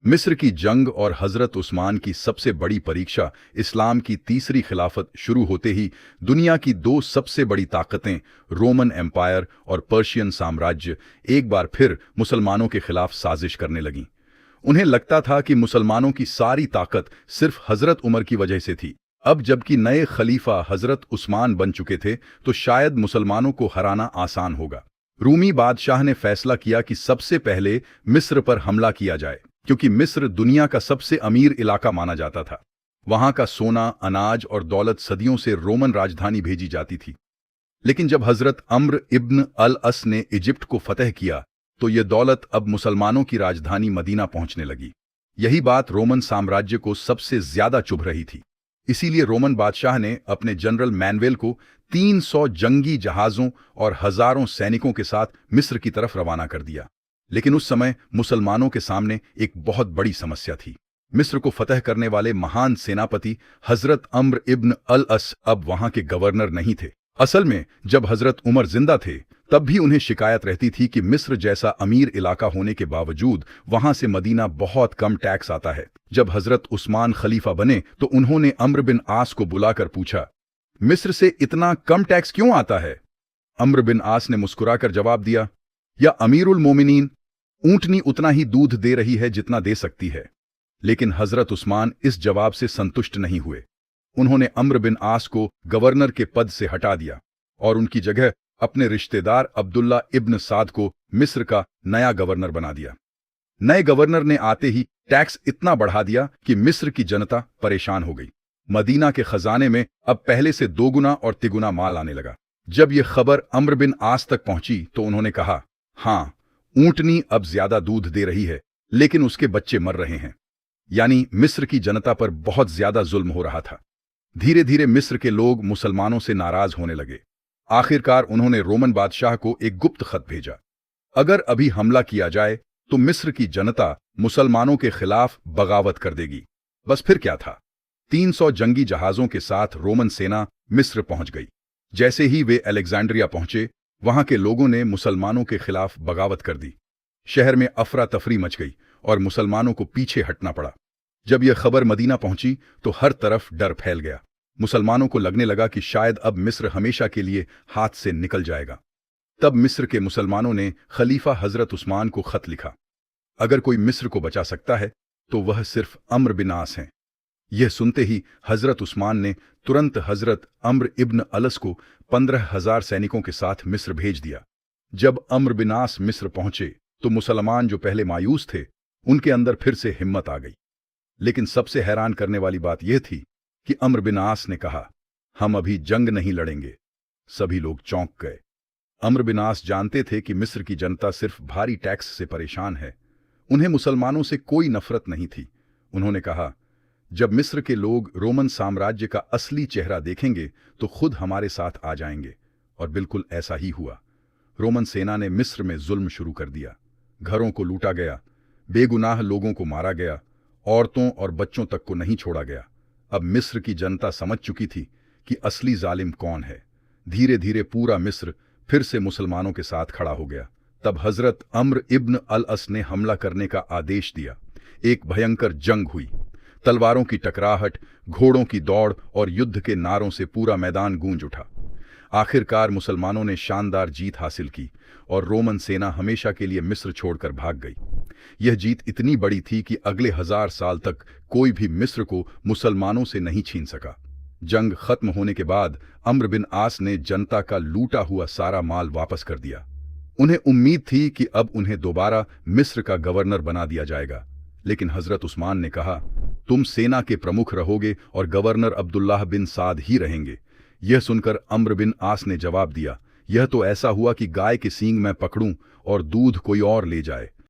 मिस्र की जंग और हजरत उस्मान की सबसे बड़ी परीक्षा इस्लाम की तीसरी खिलाफत शुरू होते ही दुनिया की दो सबसे बड़ी ताकतें रोमन एम्पायर और पर्शियन साम्राज्य एक बार फिर मुसलमानों के खिलाफ साजिश करने लगीं। उन्हें लगता था कि मुसलमानों की सारी ताकत सिर्फ हजरत उमर की वजह से थी। अब जबकि नए खलीफा हजरत उस्मान बन चुके थे तो शायद मुसलमानों को हराना आसान होगा। रूमी बादशाह ने फैसला किया कि सबसे पहले मिस्र पर हमला किया जाए, क्योंकि मिस्र दुनिया का सबसे अमीर इलाका माना जाता था। वहां का सोना, अनाज और दौलत सदियों से रोमन राजधानी भेजी जाती थी। लेकिन जब हजरत अम्र इब्न अल अस ने इजिप्ट को फतह किया तो ये दौलत अब मुसलमानों की राजधानी मदीना पहुंचने लगी। यही बात रोमन साम्राज्य को सबसे ज्यादा चुभ रही थी। इसीलिए रोमन बादशाह ने अपने जनरल मैनुएल को 300 जंगी जहाजों और हजारों सैनिकों के साथ मिस्र की तरफ रवाना कर दिया। लेकिन उस समय मुसलमानों के सामने एक बहुत बड़ी समस्या थी। मिस्र को फतह करने वाले महान सेनापति हजरत अम्र इब्न अल अस अब वहां के गवर्नर नहीं थे। असल में जब हजरत उमर जिंदा थे तब भी उन्हें शिकायत रहती थी कि मिस्र जैसा अमीर इलाका होने के बावजूद वहां से मदीना बहुत कम टैक्स आता है। जब हजरत उस्मान खलीफा बने तो उन्होंने अम्र बिन आस को बुलाकर पूछा, मिस्र से इतना कम टैक्स क्यों आता है? अम्र बिन आस ने मुस्कुराकर जवाब दिया, या अमीरुल मोमिनीन, ऊंटनी उतना ही दूध दे रही है जितना दे सकती है। लेकिन हजरत उस्मान इस जवाब से संतुष्ट नहीं हुए। उन्होंने अम्र बिन आस को गवर्नर के पद से हटा दिया और उनकी जगह अपने रिश्तेदार अब्दुल्ला इब्न साद को मिस्र का नया गवर्नर बना दिया। नए गवर्नर ने आते ही टैक्स इतना बढ़ा दिया कि मिस्र की जनता परेशान हो गई। मदीना के खजाने में अब पहले से दोगुना और तिगुना माल आने लगा। जब यह खबर अम्र बिन आस तक पहुंची तो उन्होंने कहा, हाँ, ऊंटनी अब ज्यादा दूध दे रही है लेकिन उसके बच्चे मर रहे हैं। यानी मिस्र की जनता पर बहुत ज्यादा जुल्म हो रहा था। धीरे धीरे मिस्र के लोग मुसलमानों से नाराज होने लगे। आखिरकार उन्होंने रोमन बादशाह को एक गुप्त खत भेजा। अगर अभी हमला किया जाए तो मिस्र की जनता मुसलमानों के खिलाफ बगावत कर देगी। बस फिर क्या था, 300 जंगी जहाजों के साथ रोमन सेना मिस्र पहुंच गई। जैसे ही वे अलेक्जेंड्रिया पहुंचे, वहां के लोगों ने मुसलमानों के खिलाफ बगावत कर दी। शहर में अफरा तफरी मच गई और मुसलमानों को पीछे हटना पड़ा। जब यह खबर मदीना पहुंची तो हर तरफ डर फैल गया। मुसलमानों को लगने लगा कि शायद अब मिस्र हमेशा के लिए हाथ से निकल जाएगा। तब मिस्र के मुसलमानों ने खलीफा हजरत उस्मान को खत लिखा। अगर कोई मिस्र को बचा सकता है तो वह सिर्फ अम्र बिन आस हैं। यह सुनते ही हजरत उस्मान ने तुरंत हजरत अम्र इब्न अलस को 15,000 सैनिकों के साथ मिस्र भेज दिया। जब अम्र बिन आस मिस्र पहुंचे तो मुसलमान जो पहले मायूस थे उनके अंदर फिर से हिम्मत आ गई। लेकिन सबसे हैरान करने वाली बात यह थी कि अम्र बिन आस ने कहा, हम अभी जंग नहीं लड़ेंगे। सभी लोग चौंक गए। अम्र बिन आस जानते थे कि मिस्र की जनता सिर्फ भारी टैक्स से परेशान है। उन्हें मुसलमानों से कोई नफरत नहीं थी। उन्होंने कहा, जब मिस्र के लोग रोमन साम्राज्य का असली चेहरा देखेंगे तो खुद हमारे साथ आ जाएंगे। और बिल्कुल ऐसा ही हुआ। रोमन सेना ने मिस्र में जुल्म शुरू कर दिया। घरों को लूटा गया, बेगुनाह लोगों को मारा गया, औरतों और बच्चों तक को नहीं छोड़ा गया। अब मिस्र की जनता समझ चुकी थी कि असली जालिम कौन है। धीरे धीरे पूरा मिस्र फिर से मुसलमानों के साथ खड़ा हो गया। तब हजरत अम्र इब्न अल अस ने हमला करने का आदेश दिया। एक भयंकर जंग हुई। तलवारों की टकराहट, घोड़ों की दौड़ और युद्ध के नारों से पूरा मैदान गूंज उठा। आखिरकार मुसलमानों ने शानदार जीत हासिल की और रोमन सेना हमेशा के लिए मिस्र छोड़कर भाग गई। यह जीत इतनी बड़ी थी कि अगले 1000 साल तक कोई भी मिस्र को मुसलमानों से नहीं छीन सका। जंग खत्म होने के बाद अम्र बिन आस ने जनता का लूटा हुआ सारा माल वापस कर दिया। उन्हें उम्मीद थी कि अब उन्हें दोबारा मिस्र का गवर्नर बना दिया जाएगा। लेकिन हजरत उस्मान ने कहा, तुम सेना के प्रमुख रहोगे और गवर्नर अब्दुल्लाह बिन साद ही रहेंगे। यह सुनकर अम्र बिन आस ने जवाब दिया, यह तो ऐसा हुआ कि गाय के सींग मैं पकड़ूं और दूध कोई और ले जाए।